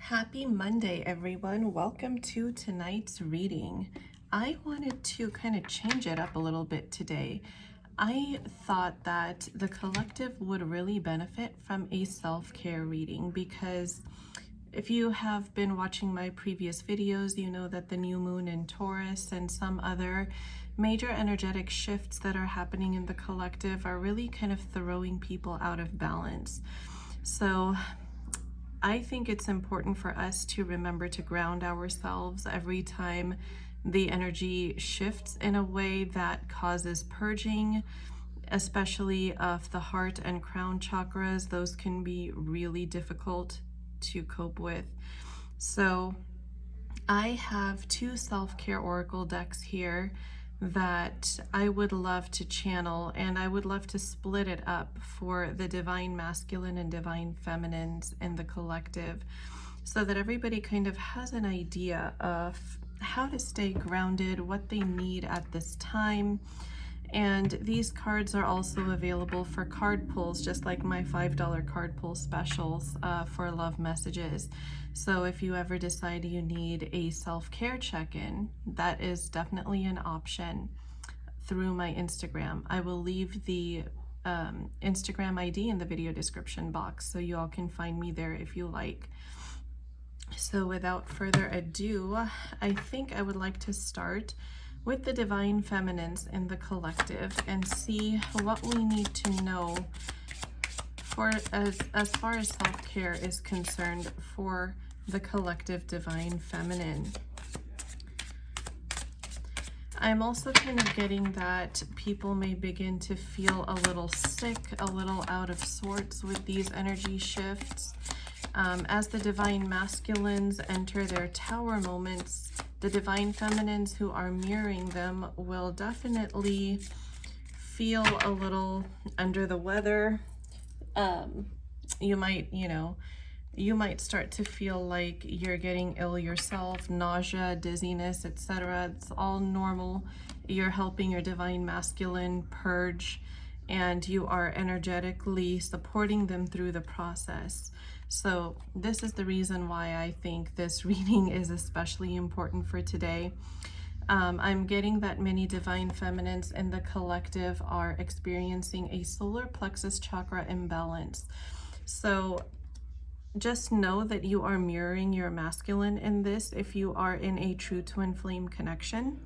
Happy Monday, everyone. Welcome to tonight's reading. I wanted to kind of change it up a little bit today. I thought that the collective would really benefit from a self-care reading because if you have been watching my previous videos, you know that the new moon in Taurus and some other major energetic shifts that are happening in the collective are really kind of throwing people out of balance. So I think it's important for us to remember to ground ourselves every time the energy shifts in a way that causes purging, especially of the heart and crown chakras. Those can be really difficult to cope with. So I have two self-care oracle decks here that I would love to channel, and I would love to split it up for the divine masculine and divine feminines in the collective so that everybody kind of has an idea of how to stay grounded, what they need at this time. And these cards are also available for card pulls, just like my $5 card pull specials for love messages. So if you ever decide you need a self-care check-in, that is definitely an option through my Instagram. I will leave the Instagram ID in the video description box, so you all can find me there if you like. So without further ado, I think I would like to start with the divine feminines in the collective and see what we need to know for as far as self-care is concerned for the collective divine feminine. I'm also kind of getting that people may begin to feel a little sick, a little out of sorts with these energy shifts. As the divine masculines enter their tower moments, the divine feminines who are mirroring them will definitely feel a little under the weather. You might start to feel like you're getting ill yourself, nausea, dizziness, etc. It's all normal. You're helping your divine masculine purge, and you are energetically supporting them through the process. So this is the reason why I think this reading is especially important for today. I'm getting that many divine feminines in the collective are experiencing a solar plexus chakra imbalance. So just know that you are mirroring your masculine in this if you are in a true twin flame connection,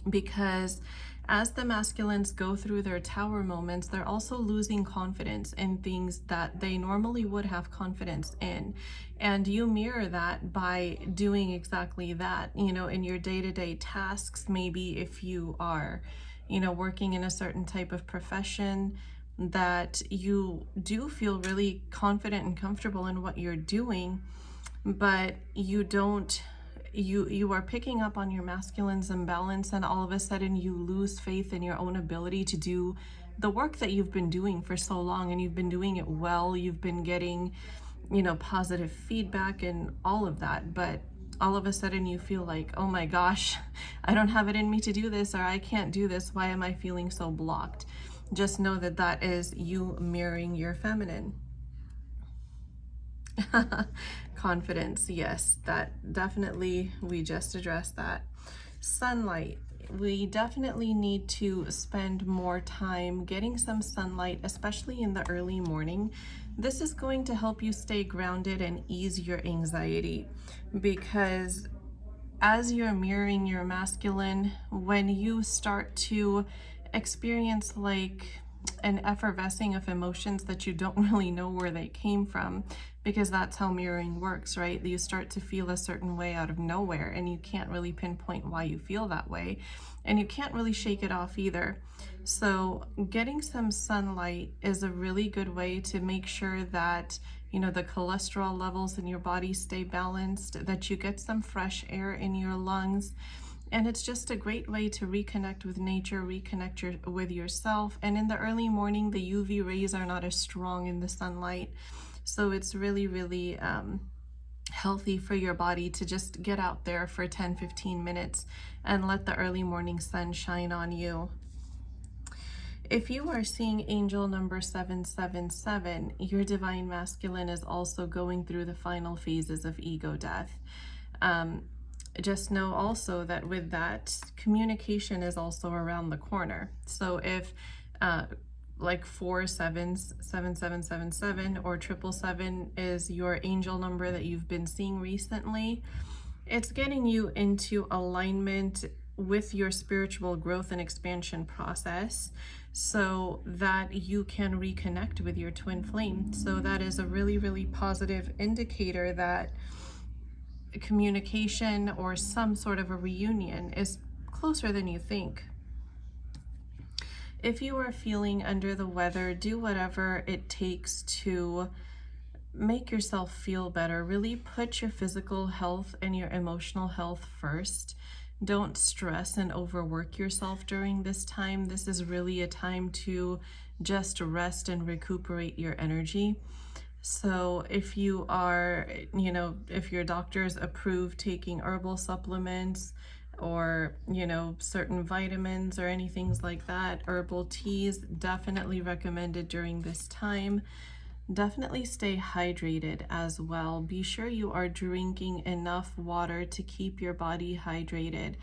because as the masculines go through their tower moments, they're also losing confidence in things that they normally would have confidence in. And you mirror that by doing exactly that, in your day-to-day tasks. Maybe if you are, working in a certain type of profession, that you do feel really confident and comfortable in what you're doing, but you are picking up on your masculine's imbalance, and all of a sudden you lose faith in your own ability to do the work that you've been doing for so long, and you've been doing it well. You've been getting, positive feedback and all of that, but all of a sudden you feel like, oh my gosh, I don't have it in me to do this, or I can't do this. Why am I feeling so blocked? Just know that that is you mirroring your feminine. Confidence, yes, that definitely, we just addressed that. Sunlight, we definitely need to spend more time getting some sunlight, especially in the early morning. This is going to help you stay grounded and ease your anxiety, because as you're mirroring your masculine, when you start to experience like an effervescing of emotions that you don't really know where they came from, because that's how mirroring works, right? You start to feel a certain way out of nowhere, and you can't really pinpoint why you feel that way, and you can't really shake it off either. So getting some sunlight is a really good way to make sure that the cholesterol levels in your body stay balanced, that you get some fresh air in your lungs. And it's just a great way to reconnect with nature, reconnect with yourself. And in the early morning, the UV rays are not as strong in the sunlight. So it's really, really healthy for your body to just get out there for 10-15 minutes and let the early morning sun shine on you. If you are seeing angel number 777, your divine masculine is also going through the final phases of ego death. Um, just know also that with that, communication is also around the corner. So if like 47777 or 777 is your angel number that you've been seeing recently, it's getting you into alignment with your spiritual growth and expansion process so that you can reconnect with your twin flame. So that is a really, really positive indicator that communication or some sort of a reunion is closer than you think. If you are feeling under the weather, do whatever it takes to make yourself feel better. Really put your physical health and your emotional health first. Don't stress and overwork yourself during this time. This is really a time to just rest and recuperate your energy. So if you are, if your doctors approve taking herbal supplements or, certain vitamins or anything like that, herbal teas, definitely recommended during this time. Definitely stay hydrated as well. Be sure you are drinking enough water to keep your body hydrated.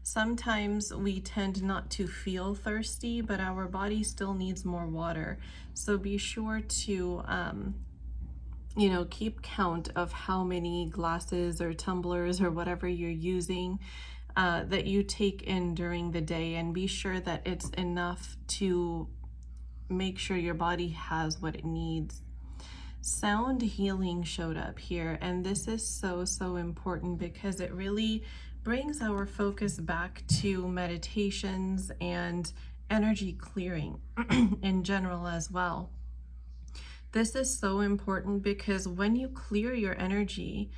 Sometimes we tend not to feel thirsty, but our body still needs more water. So be sure to, keep count of how many glasses or tumblers or whatever you're using that you take in during the day, and be sure that it's enough to make sure your body has what it needs. Sound healing showed up here, and this is so important because it really brings our focus back to meditations and energy clearing in general as well. This is so important because when you clear your energy,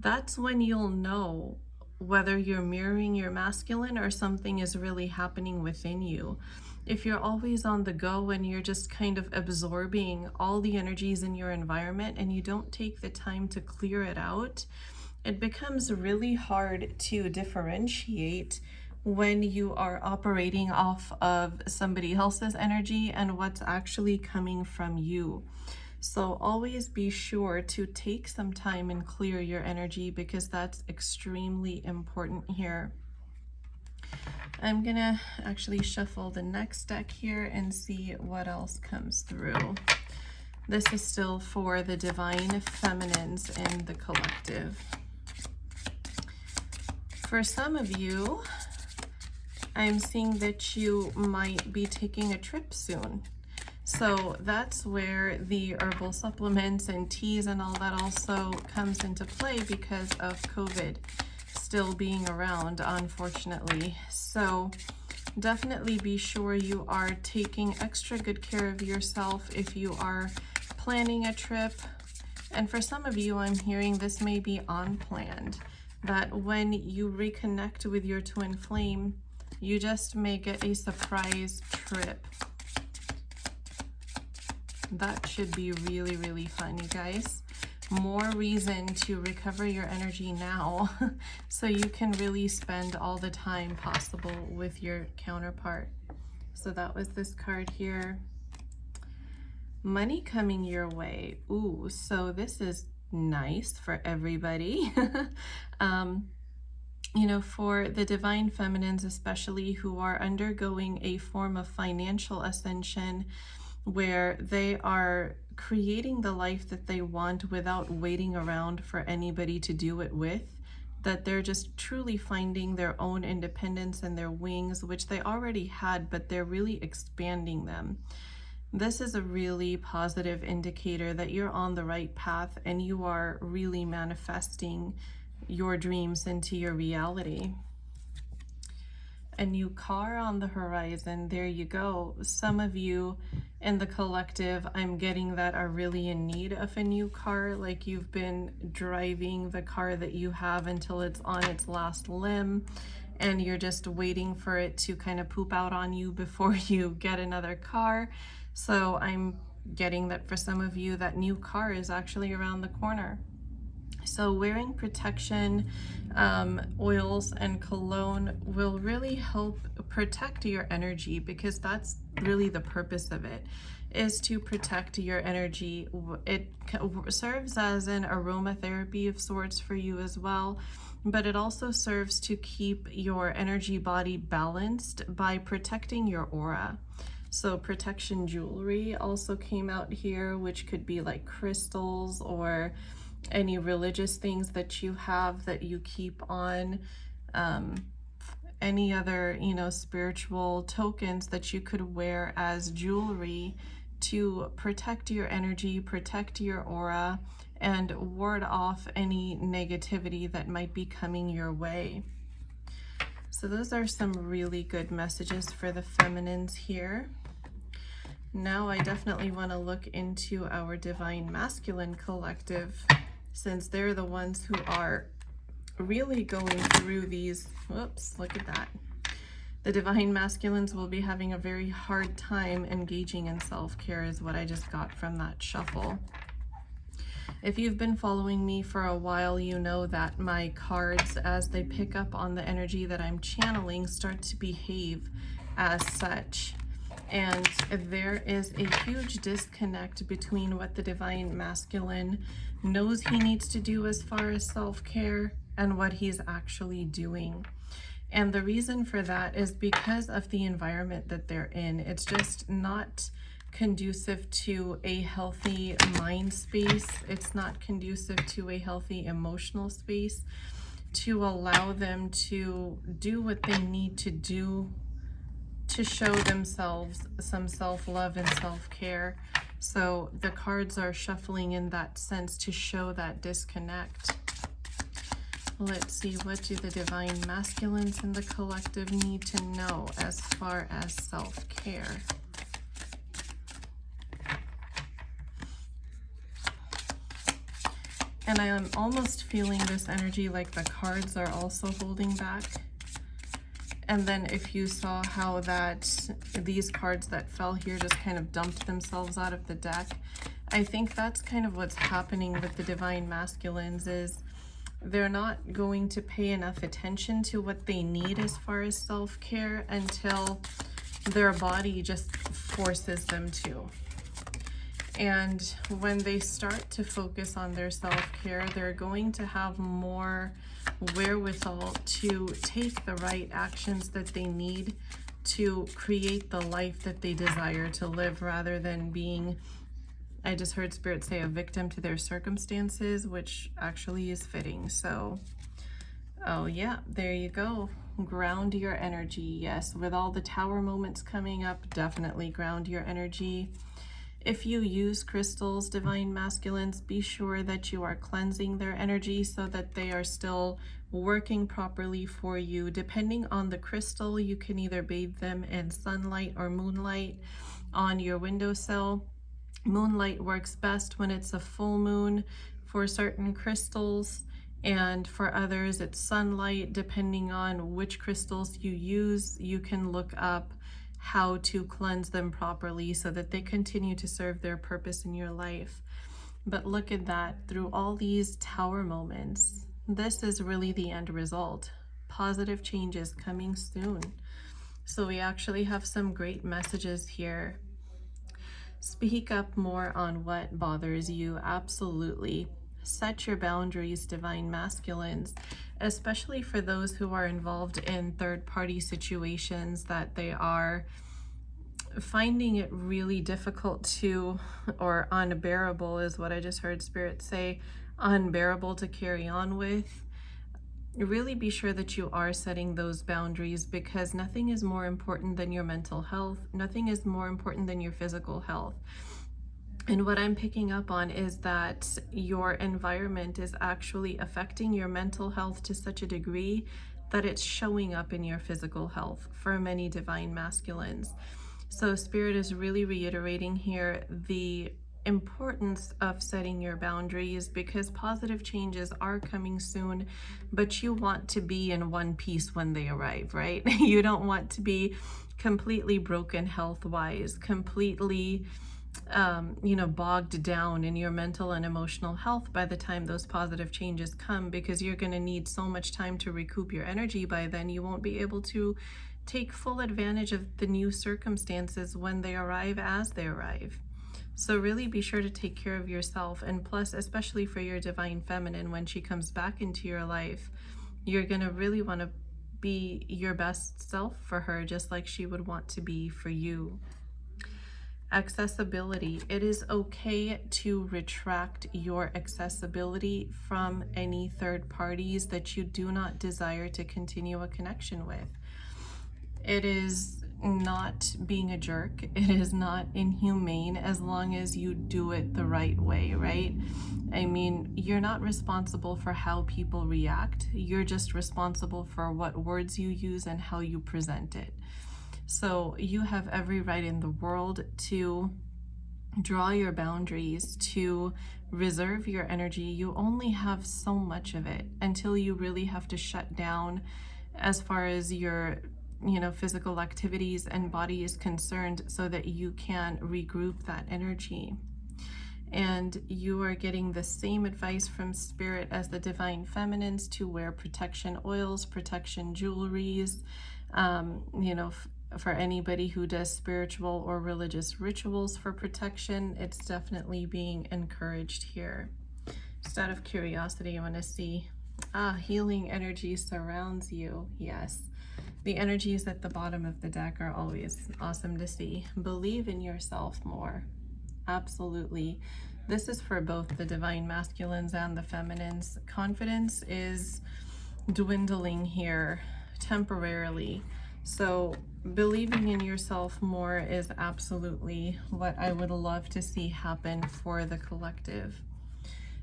that's when you'll know whether you're mirroring your masculine or something is really happening within you. If you're always on the go and you're just kind of absorbing all the energies in your environment and you don't take the time to clear it out, it becomes really hard to differentiate when you are operating off of somebody else's energy and what's actually coming from you. So always be sure to take some time and clear your energy because that's extremely important here. I'm gonna actually shuffle the next deck here and see what else comes through. This is still for the divine feminines in the collective. For some of you, I'm seeing that you might be taking a trip soon. So that's where the herbal supplements and teas and all that also comes into play because of COVID still being around, unfortunately. So definitely be sure you are taking extra good care of yourself if you are planning a trip. And for some of you, I'm hearing this may be unplanned, that when you reconnect with your twin flame, you just may get a surprise trip. That should be really, really fun, you guys. More reason to recover your energy now so you can really spend all the time possible with your counterpart. So that was this card here. Money coming your way. Ooh, so this is nice for everybody. For the divine feminines especially, who are undergoing a form of financial ascension where they are creating the life that they want without waiting around for anybody to do it with, that they're just truly finding their own independence and their wings, which they already had, but they're really expanding them. This is a really positive indicator that you're on the right path and you are really manifesting your dreams into your reality. A new car on the horizon. There you go. Some of you in the collective, I'm getting, that are really in need of a new car. Like you've been driving the car that you have until it's on its last limb and you're just waiting for it to kind of poop out on you before you get another car. So I'm getting that for some of you, that new car is actually around the corner. So wearing protection oils and cologne will really help protect your energy, because that's really the purpose of it, is to protect your energy. It serves as an aromatherapy of sorts for you as well, but it also serves to keep your energy body balanced by protecting your aura. So protection jewelry also came out here, which could be like crystals or any religious things that you have that you keep on, any other, you know, spiritual tokens that you could wear as jewelry to protect your energy, protect your aura, and ward off any negativity that might be coming your way. So those are some really good messages for the feminines here. Now I definitely want to look into our divine masculine collective, since they're the ones who are really going through these. Whoops, look at that. The divine masculines will be having a very hard time engaging in self-care, is what I just got from that shuffle. If you've been following me for a while, you know that my cards, as they pick up on the energy that I'm channeling, start to behave as such. And there is a huge disconnect between what the divine masculine knows he needs to do as far as self-care and what he's actually doing. And the reason for that is because of the environment that they're in. It's just not conducive to a healthy mind space. It's not conducive to a healthy emotional space to allow them to do what they need to do to show themselves some self-love and self-care. So the cards are shuffling in that sense to show that disconnect. Let's see, what do the divine masculines in the collective need to know as far as self-care? And I am almost feeling this energy like the cards are also holding back. And then if you saw how that these cards that fell here just kind of dumped themselves out of the deck, I think that's kind of what's happening with the divine masculines, is they're not going to pay enough attention to what they need as far as self-care until their body just forces them to. And when they start to focus on their self-care, they're going to have more wherewithal to take the right actions that they need to create the life that they desire to live, rather than being, I just heard Spirit say, a victim to their circumstances, which actually is fitting. So, oh yeah, there you go. Ground your energy. Yes, with all the tower moments coming up, definitely ground your energy. If you use crystals, divine masculines, be sure that you are cleansing their energy so that they are still working properly for you. Depending on the crystal, you can either bathe them in sunlight or moonlight on your windowsill. Moonlight works best when it's a full moon for certain crystals, and for others it's sunlight. Depending on which crystals you use, you can look up how to cleanse them properly so that they continue to serve their purpose in your life. But look at that, through all these tower moments, this is really the end result. Positive changes coming soon. So we actually have some great messages here. Speak up more on what bothers you. Absolutely. Set your boundaries, divine masculines, especially for those who are involved in third-party situations that they are finding it really difficult to, or unbearable is what I just heard Spirit say, unbearable to carry on with. Really be sure that you are setting those boundaries, because nothing is more important than your mental health. Nothing is more important than your physical health. And what I'm picking up on is that your environment is actually affecting your mental health to such a degree that it's showing up in your physical health for many divine masculines. So Spirit is really reiterating here the importance of setting your boundaries, because positive changes are coming soon, but you want to be in one piece when they arrive, right? You don't want to be completely broken health-wise, completely bogged down in your mental and emotional health by the time those positive changes come, because you're going to need so much time to recoup your energy. By then, you won't be able to take full advantage of the new circumstances when they arrive, as they arrive. So really be sure to take care of yourself. And plus, especially for your divine feminine, when she comes back into your life, you're going to really want to be your best self for her, just like she would want to be for you. Accessibility. It is okay to retract your accessibility from any third parties that you do not desire to continue a connection with. It is not being a jerk. It is not inhumane, as long as you do it the right way, right? I mean, you're not responsible for how people react. You're just responsible for what words you use and how you present it. So you have every right in the world to draw your boundaries, to reserve your energy. You only have so much of it until you really have to shut down as far as your physical activities and body is concerned, so that you can regroup that energy. And you are getting the same advice from Spirit as the divine feminines to wear protection oils, protection jewelries, for anybody who does spiritual or religious rituals for protection. It's definitely being encouraged here. Just out of curiosity, I want to see, healing energy surrounds you. Yes. The energies at the bottom of the deck are always awesome to see. Believe in yourself more. Absolutely. This is for both the divine masculines and the feminines. Confidence is dwindling here temporarily. So believing in yourself more is absolutely what I would love to see happen for the collective.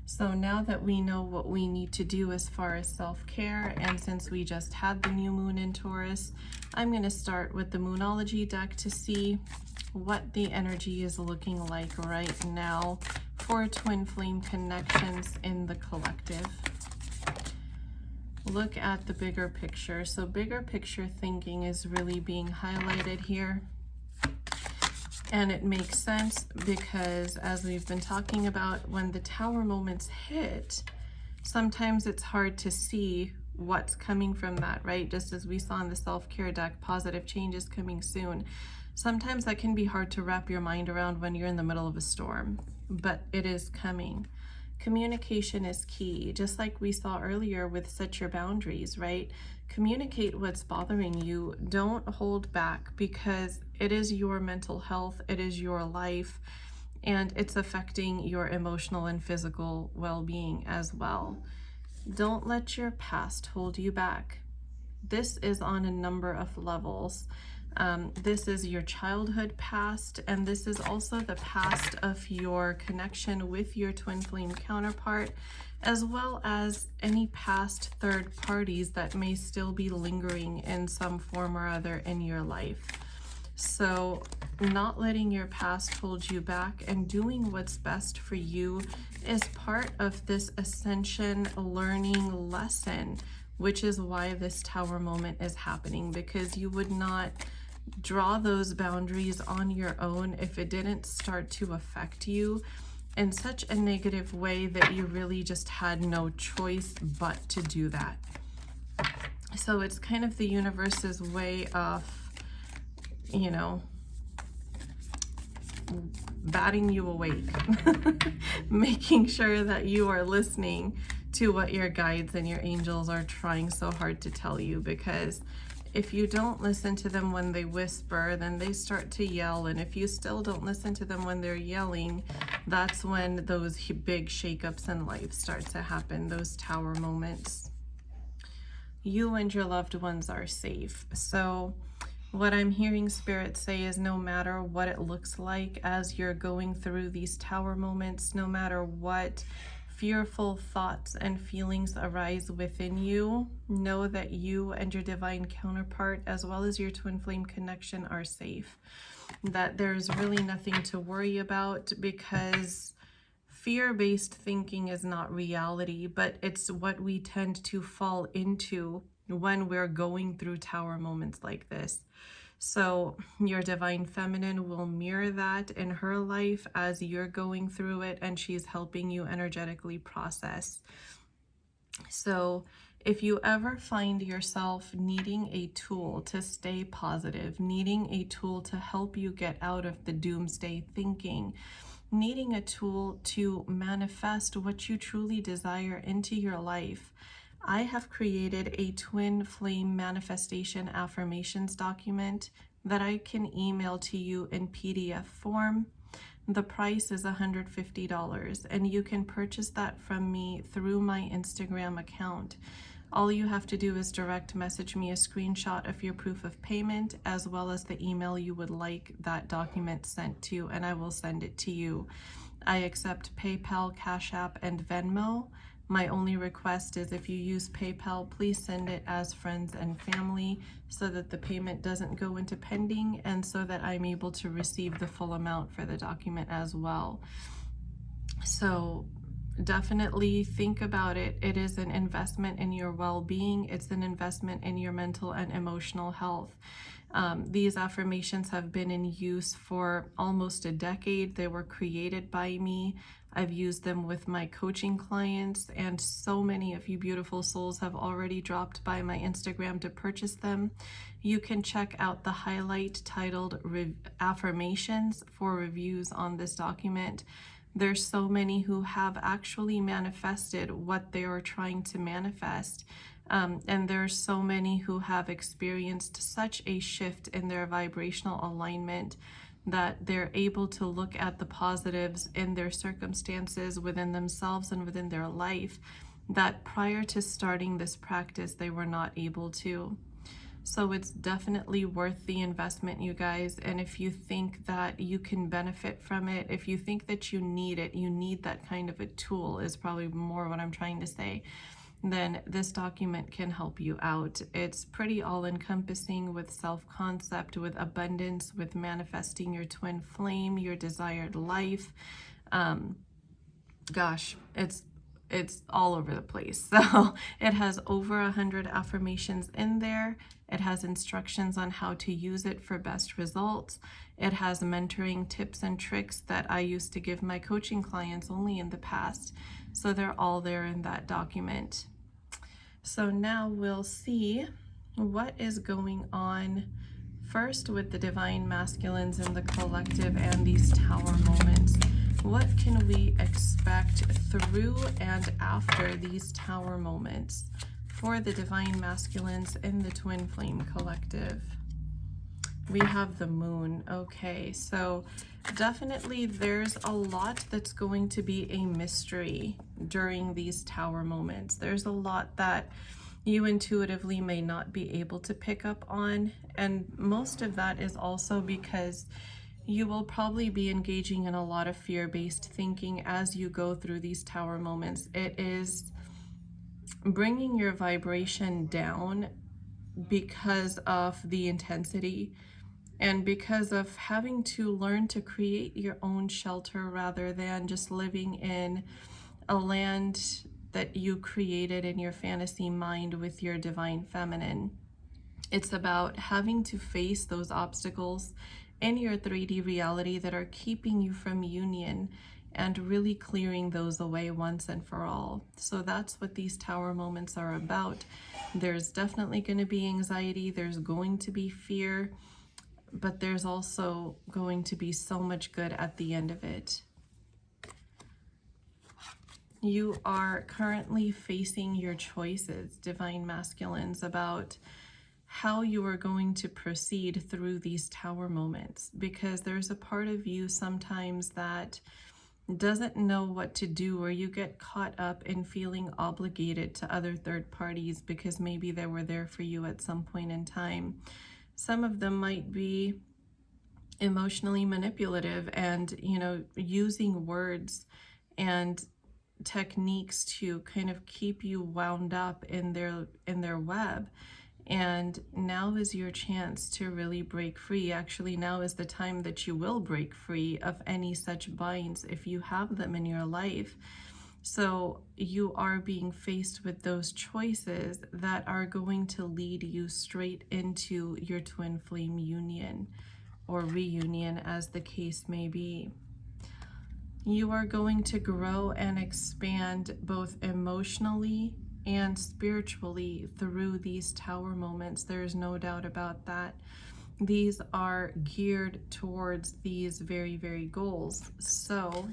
So now that we know what we need to do as far as self-care, and since we just had the new moon in Taurus, I'm going to start with the Moonology deck to see what the energy is looking like right now for twin flame connections in the collective. Look at the bigger picture. So bigger picture thinking is really being highlighted here. And it makes sense because, as we've been talking about, when the tower moments hit, sometimes it's hard to see what's coming from that, right? Just as we saw in the self-care deck, positive changes coming soon. Sometimes that can be hard to wrap your mind around when you're in the middle of a storm, but it is coming. Communication is key, just like we saw earlier with set your boundaries, right? Communicate what's bothering you. Don't hold back, because it is your mental health, it is your life, and it's affecting your emotional and physical well-being as well. Don't let your past hold you back. This is on a number of levels. This is your childhood past, and this is also the past of your connection with your twin flame counterpart, as well as any past third parties that may still be lingering in some form or other in your life. So not letting your past hold you back and doing what's best for you is part of this ascension learning lesson, which is why this tower moment is happening, because you would not draw those boundaries on your own if it didn't start to affect you in such a negative way that you really just had no choice but to do that. So it's kind of the universe's way of, batting you awake, making sure that you are listening to what your guides and your angels are trying so hard to tell you. Because if you don't listen to them when they whisper, then they start to yell. And if you still don't listen to them when they're yelling, that's when those big shakeups in life start to happen, those tower moments. You and your loved ones are safe. So what I'm hearing Spirit say is, no matter what it looks like as you're going through these tower moments, no matter what fearful thoughts and feelings arise within you, know that you and your divine counterpart, as well as your twin flame connection, are safe. That there's really nothing to worry about, because fear-based thinking is not reality, but it's what we tend to fall into when we're going through tower moments like this. So your divine feminine will mirror that in her life as you're going through it, and she's helping you energetically process. So if you ever find yourself needing a tool to stay positive, needing a tool to help you get out of the doomsday thinking, needing a tool to manifest what you truly desire into your life, I have created a twin flame manifestation affirmations document that I can email to you in PDF form. The price is $150, and you can purchase that from me through my Instagram account. All you have to do is direct message me a screenshot of your proof of payment, as well as the email you would like that document sent to, and I will send it to you. I accept PayPal, Cash App, and Venmo. My only request is if you use PayPal, please send it as friends and family so that the payment doesn't go into pending, and so that I'm able to receive the full amount for the document as well. So definitely think about it. It is an investment in your well-being. It's an investment in your mental and emotional health. These affirmations have been in use for almost a decade. They were created by me. I've used them with my coaching clients, and so many of you beautiful souls have already dropped by my Instagram to purchase them. You can check out the highlight titled affirmations for reviews on this document. There's so many who have actually manifested what they are trying to manifest. And there's so many who have experienced such a shift in their vibrational alignment that they're able to look at the positives in their circumstances within themselves and within their life that prior to starting this practice, they were not able to. So it's definitely worth the investment, you guys. And if you think that you can benefit from it, if you think that you need it, you need that kind of a tool, is probably more what I'm trying to say, then this document can help you out. It's pretty all-encompassing with self-concept, with abundance, with manifesting your twin flame, your desired life. Gosh, it's all over the place. So it has over 100 affirmations in there. It has instructions on how to use it for best results. It has mentoring tips and tricks that I used to give my coaching clients only in the past. So they're all there in that document. So now we'll see what is going on first with the divine masculines in the collective and these tower moments. What can we expect through and after these tower moments for the divine masculines in the twin flame collective? We have the moon. Okay, so definitely there's a lot that's going to be a mystery during these tower moments. There's a lot that you intuitively may not be able to pick up on, and most of that is also because you will probably be engaging in a lot of fear-based thinking as you go through these tower moments. It is bringing your vibration down because of the intensity and because of having to learn to create your own shelter rather than just living in a land that you created in your fantasy mind with your divine feminine. It's about having to face those obstacles in your 3D reality that are keeping you from union and really clearing those away once and for all. So that's what these tower moments are about. There's definitely going to be anxiety, there's going to be fear, but there's also going to be so much good at the end of it. You are currently facing your choices, divine masculines, about how you are going to proceed through these tower moments, because there's a part of you sometimes that doesn't know what to do, or you get caught up in feeling obligated to other third parties because maybe they were there for you at some point in time. Some of them might be emotionally manipulative and, using words and techniques to kind of keep you wound up in their web. And now is your chance to really break free. Actually, now is the time that you will break free of any such binds if you have them in your life. So you are being faced with those choices that are going to lead you straight into your twin flame union or reunion, as the case may be. You are going to grow and expand both emotionally and spiritually through these tower moments. There's no doubt about that. These are geared towards these very, very goals. So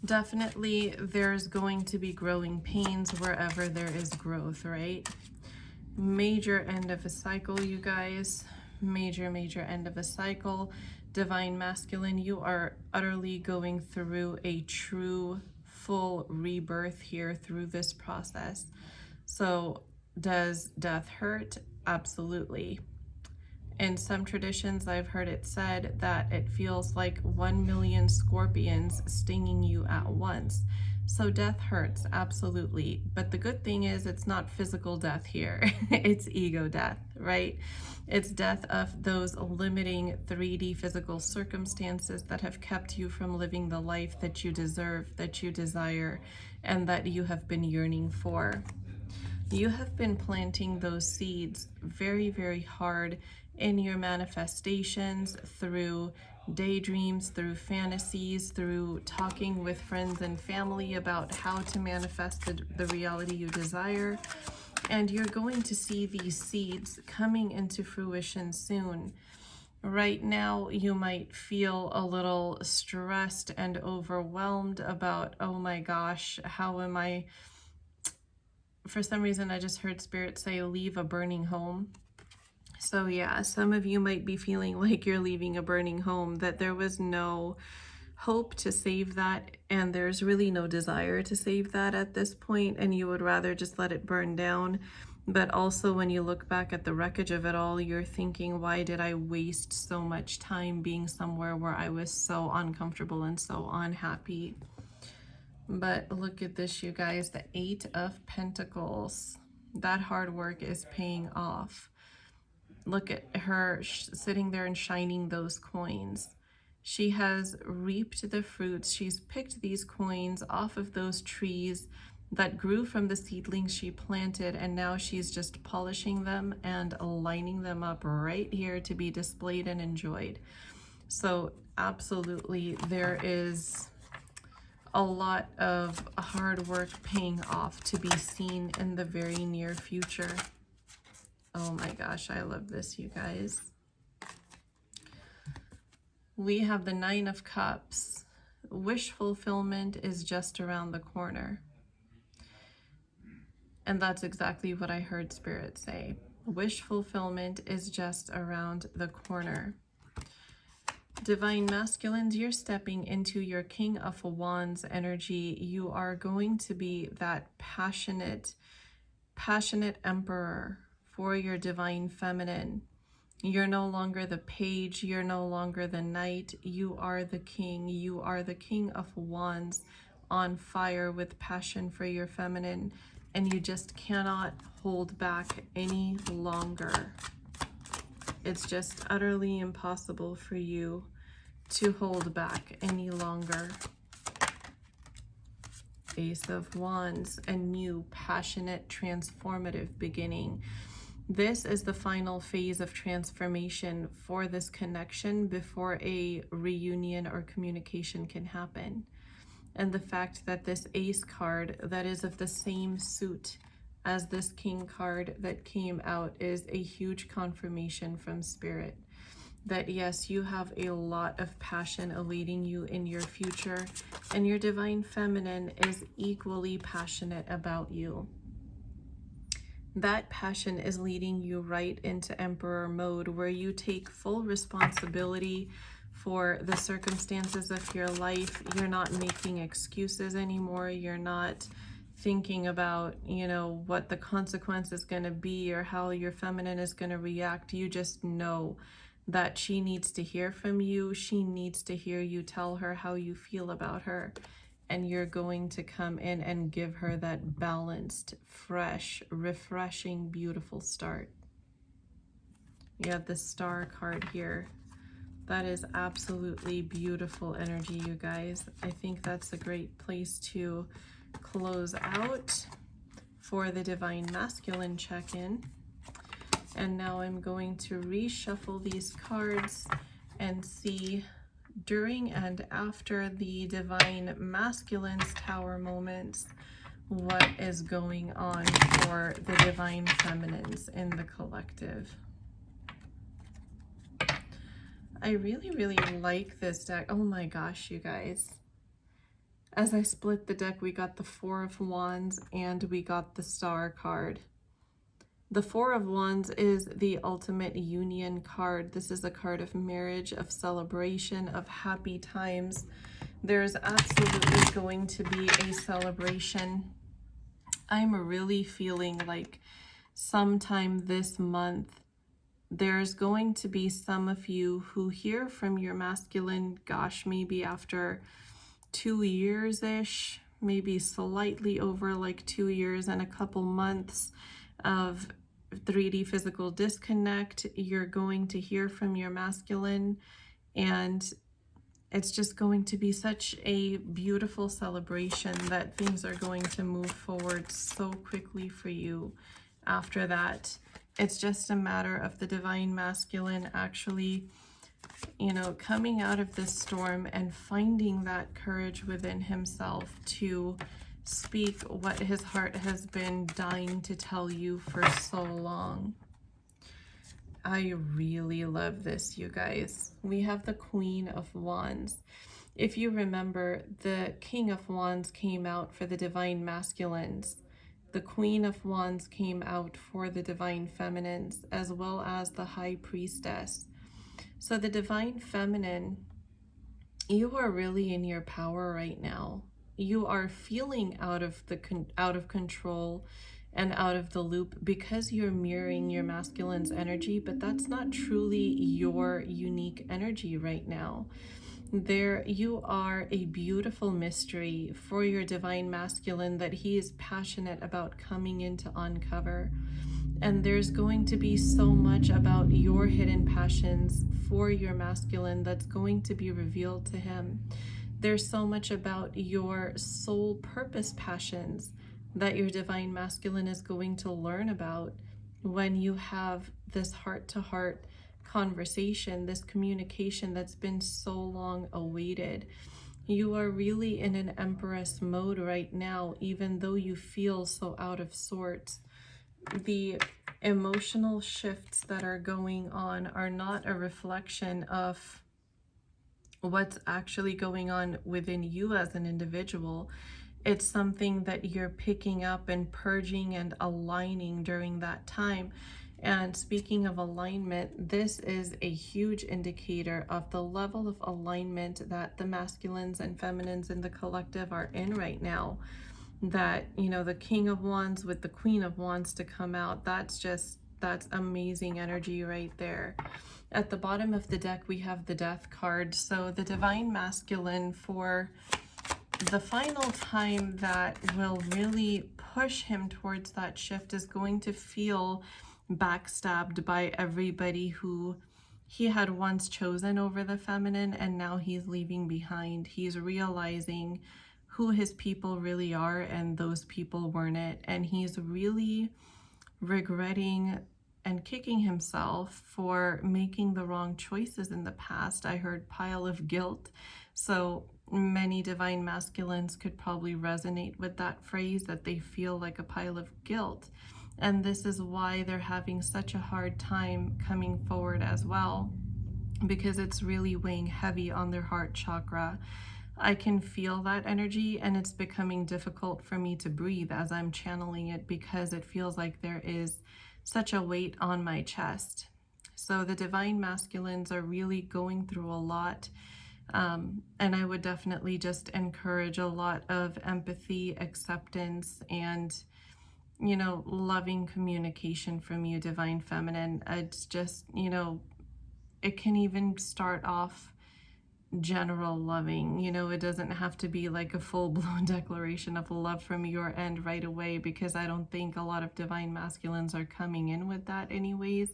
definitely there's going to be growing pains wherever there is growth, right? Major end of a cycle, you guys. Major, major end of a cycle. Divine Masculine, you are utterly going through a true, full rebirth here through this process. So does death hurt? Absolutely. In some traditions, I've heard it said that it feels like 1 million scorpions stinging you at once. So death hurts, absolutely. But the good thing is it's not physical death here. It's ego death, right? It's death of those limiting 3D physical circumstances that have kept you from living the life that you deserve, that you desire, and that you have been yearning for. You have been planting those seeds very, very hard in your manifestations, through daydreams, through fantasies, through talking with friends and family about how to manifest the reality you desire. And you're going to see these seeds coming into fruition soon. Right now, you might feel a little stressed and overwhelmed about, oh my gosh, how am I? For some reason, I just heard Spirit say, leave a burning home. So yeah, some of you might be feeling like you're leaving a burning home, that there was no hope to save that, and there's really no desire to save that at this point, and you would rather just let it burn down. But also when you look back at the wreckage of it all, you're thinking, why did I waste so much time being somewhere where I was so uncomfortable and so unhappy? But look at this, you guys, the 8 of Pentacles. That hard work is paying off. Look at her sitting there and shining those coins. She has reaped the fruits. She's picked these coins off of those trees that grew from the seedlings she planted, and now she's just polishing them and lining them up right here to be displayed and enjoyed. So absolutely, there is a lot of hard work paying off to be seen in the very near future. Oh my gosh, I love this, you guys. We have the 9 of Cups. Wish fulfillment is just around the corner. And that's exactly what I heard Spirit say. Wish fulfillment is just around the corner. Divine Masculines, you're stepping into your King of Wands energy. You are going to be that passionate emperor for your Divine Feminine. You're no longer the page. You're no longer the knight. You are the king. You are the King of Wands, on fire with passion for your feminine. And you just cannot hold back any longer. It's just utterly impossible for you to hold back any longer. Ace of Wands, a new, passionate, transformative beginning. This is the final phase of transformation for this connection before a reunion or communication can happen. And the fact that this Ace card that is of the same suit as this King card that came out is a huge confirmation from Spirit that yes, you have a lot of passion awaiting you in your future, and your Divine Feminine is equally passionate about you. That passion is leading you right into Emperor mode, where you take full responsibility for the circumstances of your life. You're not making excuses anymore. You're not thinking about, you know, what the consequence is going to be or how your feminine is going to react. You just know that she needs to hear from you. She needs to hear you tell her how you feel about her. And you're going to come in and give her that balanced, fresh, refreshing, beautiful start. You have the Star card here. That is absolutely beautiful energy, you guys. I think that's a great place to close out for the Divine Masculine check-in. And now I'm going to reshuffle these cards and see during and after the Divine Masculine's Tower moments what is going on for the Divine Feminines in the collective. I really, really like this deck. Oh my gosh, you guys. As I split the deck, we got the Four of Wands and we got the Star card. The Four of Wands is the ultimate union card. This is a card of marriage, of celebration, of happy times. There's absolutely going to be a celebration. I'm really feeling like sometime this month, there's going to be some of you who hear from your masculine, gosh, maybe after 2 years-ish, maybe slightly over like 2 years and a couple months of 3D physical disconnect. You're going to hear from your masculine, and it's just going to be such a beautiful celebration that things are going to move forward so quickly for you after that. It's just a matter of the Divine Masculine actually, you know, coming out of this storm and finding that courage within himself to speak what his heart has been dying to tell you for so long. I really love this, you guys. We have the Queen of Wands. If you remember, the King of Wands came out for the Divine Masculines. The Queen of Wands came out for the Divine Feminines, as well as the High Priestess. So the Divine Feminine, you are really in your power right now. You are feeling out of control and out of the loop because you're mirroring your masculine's energy, but that's not truly your unique energy right now. There you are, a beautiful mystery for your Divine Masculine that he is passionate about coming in to uncover. And there's going to be so much about your hidden passions for your masculine that's going to be revealed to him. There's so much about your soul purpose passions that your Divine Masculine is going to learn about when you have this heart-to-heart conversation, this communication that's been so long awaited. You are really in an Empress mode right now, even though you feel so out of sorts. The emotional shifts that are going on are not a reflection of what's actually going on within you as an individual. It's something that you're picking up and purging and aligning during that time. And speaking of alignment, this is a huge indicator of the level of alignment that the masculines and feminines in the collective are in right now. That, you know, the King of Wands with the Queen of Wands to come out, that's amazing energy right there. At the bottom of the deck, we have the Death card. So the Divine Masculine, for the final time that will really push him towards that shift, is going to feel backstabbed by everybody who he had once chosen over the feminine, and now he's leaving behind. He's realizing who his people really are, and those people weren't it. And he's really regretting and kicking himself for making the wrong choices in the past. I heard pile of guilt. So many Divine Masculines could probably resonate with that phrase, that they feel like a pile of guilt. And this is why they're having such a hard time coming forward as well, because it's really weighing heavy on their heart chakra. I can feel that energy, and it's becoming difficult for me to breathe as I'm channeling it, because it feels like there is such a weight on my chest. So the Divine Masculines are really going through a lot. And I would definitely just encourage a lot of empathy, acceptance, and, you know, loving communication from you, Divine Feminine. It's just, you know, it can even start off general loving. You know, it doesn't have to be like a full-blown declaration of love from your end right away, because I don't think a lot of Divine Masculines are coming in with that anyways.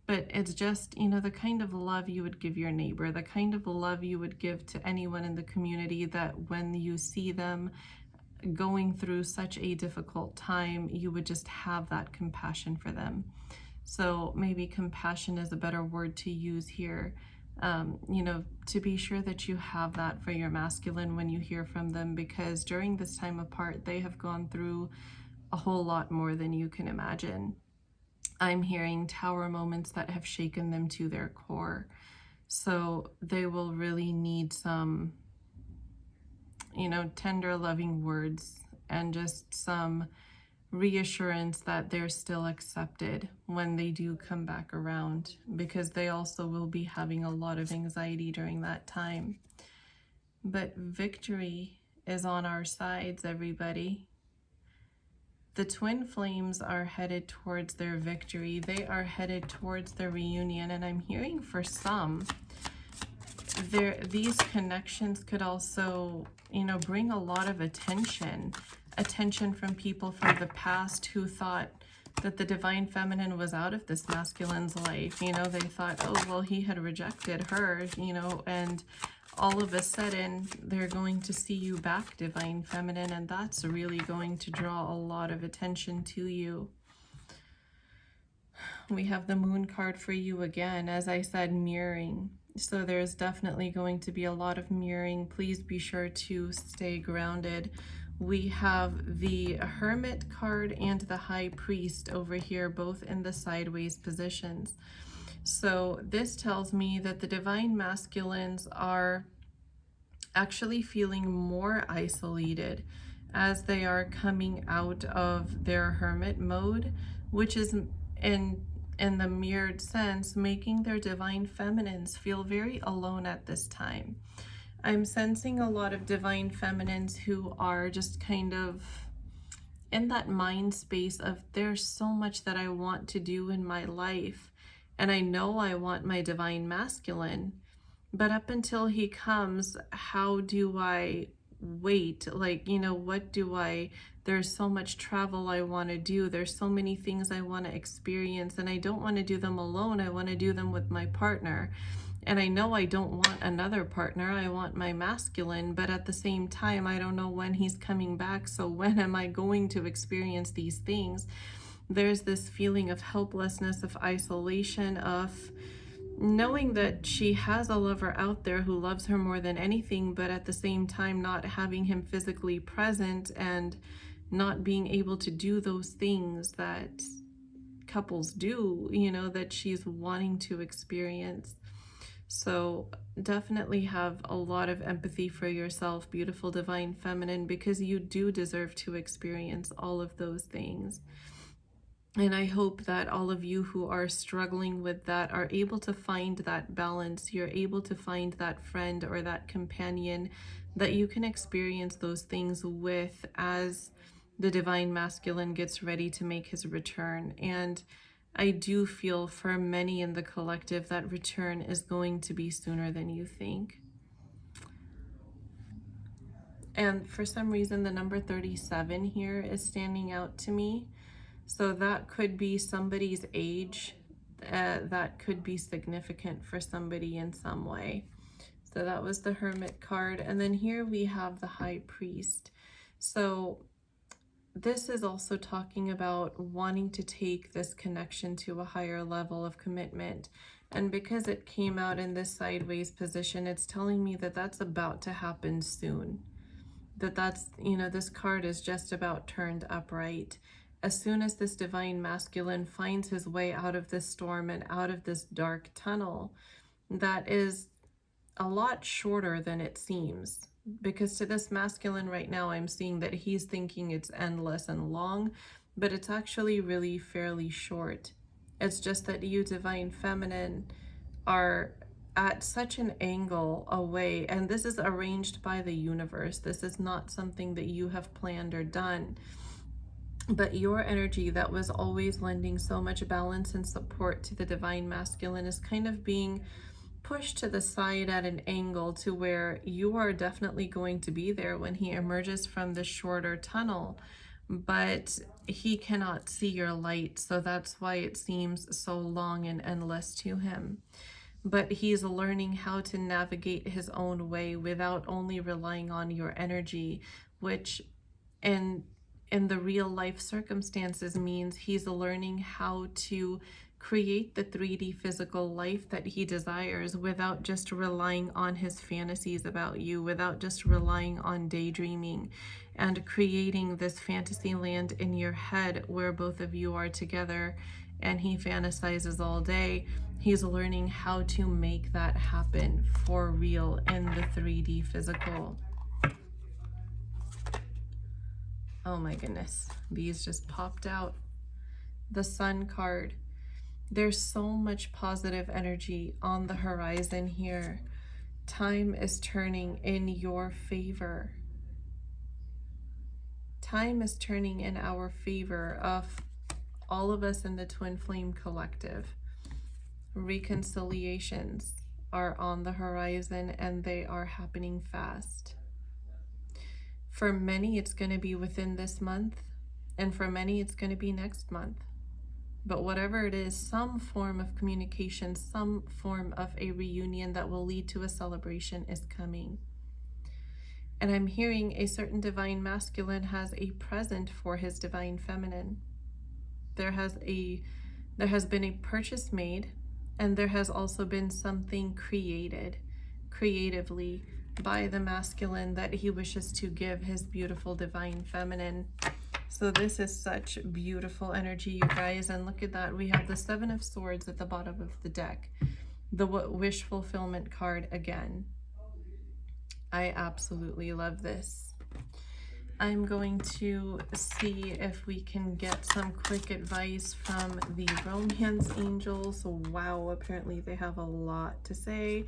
but it's just, you know, the kind of love you would give your neighbor, the kind of love you would give to anyone in the community, that when you see them going through such a difficult time, you would just have that compassion for them. So maybe compassion is a better word to use here. You know, to be sure that you have that for your masculine when you hear from them, because during this time apart, they have gone through a whole lot more than you can imagine. I'm hearing tower moments that have shaken them to their core. So they will really need some, you know, tender, loving words and just some reassurance that they're still accepted when they do come back around, because they also will be having a lot of anxiety during that time. But victory is on our sides, everybody. The twin flames are headed towards their victory. They are headed towards their reunion. And I'm hearing for some, these connections could also, you know, bring a lot of attention from people from the past who thought that the divine feminine was out of this masculine's life. You know, they thought, oh, well, he had rejected her, you know, and all of a sudden they're going to see you back, divine feminine, and that's really going to draw a lot of attention to you. We have the moon card for you again, as I said, mirroring. So there's definitely going to be a lot of mirroring. Please be sure to stay grounded. We have the Hermit card and the High Priest over here, both in the sideways positions. So this tells me that the divine masculines are actually feeling more isolated as they are coming out of their hermit mode, which is in the mirrored sense making their divine feminines feel very alone at this time. I'm sensing a lot of divine feminines who are just kind of in that mind space of, there's so much that I want to do in my life, and I know I want my divine masculine, but up until he comes, how do I wait? Like, you know, what do I, there's so much travel I want to do. There's so many things I want to experience, and I don't want to do them alone. I want to do them with my partner. And I know I don't want another partner. I want my masculine, but at the same time, I don't know when he's coming back. So when am I going to experience these things? There's this feeling of helplessness, of isolation, of knowing that she has a lover out there who loves her more than anything, but at the same time not having him physically present and not being able to do those things that couples do, you know, that she's wanting to experience. So definitely have a lot of empathy for yourself, beautiful divine feminine, because you do deserve to experience all of those things. And I hope that all of you who are struggling with that are able to find that balance. You're able to find that friend or that companion that you can experience those things with as the divine masculine gets ready to make his return. And I do feel for many in the collective that return is going to be sooner than you think. And for some reason, the number 37 here is standing out to me. So that could be somebody's age. That could be significant for somebody in some way. So that was the Hermit card. And then here we have the High Priest. So this is also talking about wanting to take this connection to a higher level of commitment. And because it came out in this sideways position, it's telling me that that's about to happen soon. That's, you know, this card is just about turned upright. As soon as this divine masculine finds his way out of this storm and out of this dark tunnel, that is a lot shorter than it seems. Because to this masculine right now, I'm seeing that he's thinking it's endless and long, but it's actually really fairly short. It's just that you, divine feminine, are at such an angle away, and this is arranged by the universe. This is not something that you have planned or done, but your energy that was always lending so much balance and support to the divine masculine is kind of being pushed to the side at an angle to where you are definitely going to be there when he emerges from the shorter tunnel. but he cannot see your light, so that's why it seems so long and endless to him. But he's learning how to navigate his own way without only relying on your energy, which in the real life circumstances means he's learning how to create the 3D physical life that he desires without just relying on his fantasies about you, without just relying on daydreaming and creating this fantasy land in your head where both of you are together and he fantasizes all day. He's learning how to make that happen for real in the 3D physical. Oh my goodness, these just popped out. The Sun card. There's so much positive energy on the horizon here. Time is turning in your favor. Time is turning in our favor of all of us in the Twin Flame Collective. Reconciliations are on the horizon and they are happening fast. For many, it's going to be within this month, and for many, it's going to be next month. But whatever it is, some form of communication, some form of a reunion that will lead to a celebration is coming. And I'm hearing a certain divine masculine has a present for his divine feminine. There has been a purchase made, and there has also been something created creatively by the masculine that he wishes to give his beautiful divine feminine. So this is such beautiful energy, you guys. And look at that. We have the Seven of Swords at the bottom of the deck. The wish fulfillment card again. I absolutely love this. I'm going to see if we can get some quick advice from the romance angels. Wow, apparently they have a lot to say.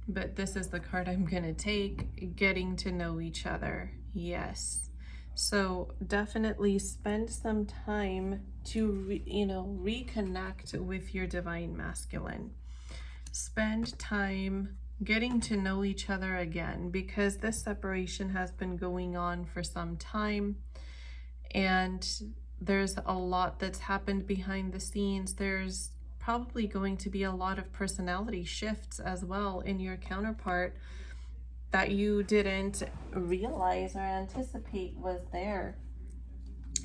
But this is the card I'm going to take. Getting to know each other. Yes. So definitely spend some time to, reconnect with your divine masculine. Spend time getting to know each other again, because this separation has been going on for some time. And there's a lot that's happened behind the scenes. There's probably going to be a lot of personality shifts as well in your counterpart that you didn't realize or anticipate was there.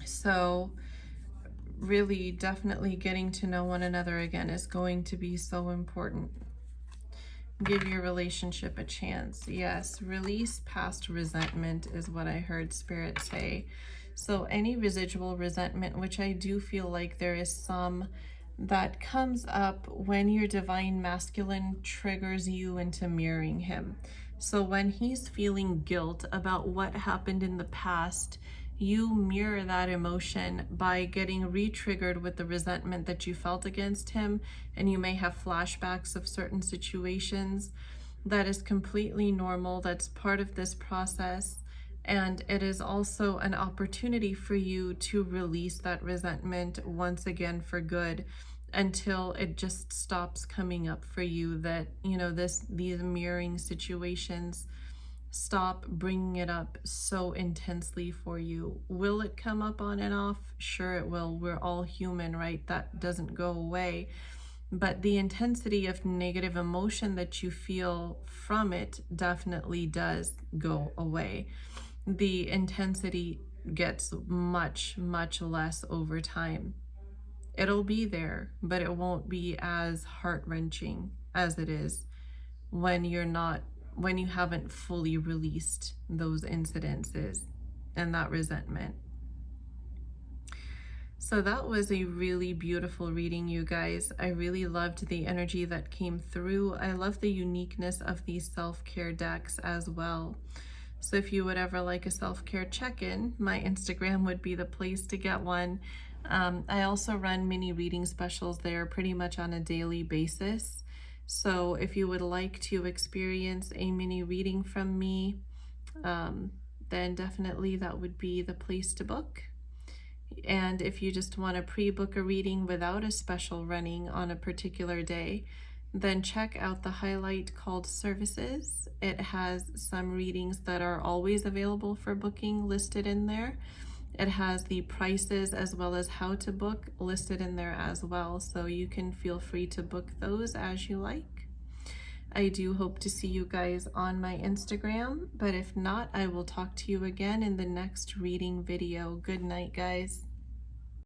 So really, definitely getting to know one another again is going to be so important. Give your relationship a chance. Yes, release past resentment is what I heard Spirit say. So any residual resentment, which I do feel like there is some that comes up when your divine masculine triggers you into mirroring him. So when he's feeling guilt about what happened in the past, you mirror that emotion by getting re-triggered with the resentment that you felt against him, and you may have flashbacks of certain situations. That is completely normal. That's part of this process. And it is also an opportunity for you to release that resentment once again for good, until it just stops coming up for you, that, these mirroring situations stop bringing it up so intensely for you. Will it come up on and off? Sure it will. We're all human, right? That doesn't go away. But the intensity of negative emotion that you feel from it definitely does go away. The intensity gets much, much less over time. It'll be there, but it won't be as heart-wrenching as it is when you haven't fully released those incidences and that resentment. So that was a really beautiful reading, you guys. I really loved the energy that came through. I love the uniqueness of these self-care decks as well. So if you would ever like a self-care check-in, my Instagram would be the place to get one. I also run mini reading specials there pretty much on a daily basis. So if you would like to experience a mini reading from me, then definitely that would be the place to book. And if you just want to pre-book a reading without a special running on a particular day, then check out the highlight called Services. It has some readings that are always available for booking listed in there. It has the prices as well as how to book listed in there as well, so you can feel free to book those as you like. I do hope to see you guys on my Instagram, but if not, I will talk to you again in the next reading video. Good night, guys.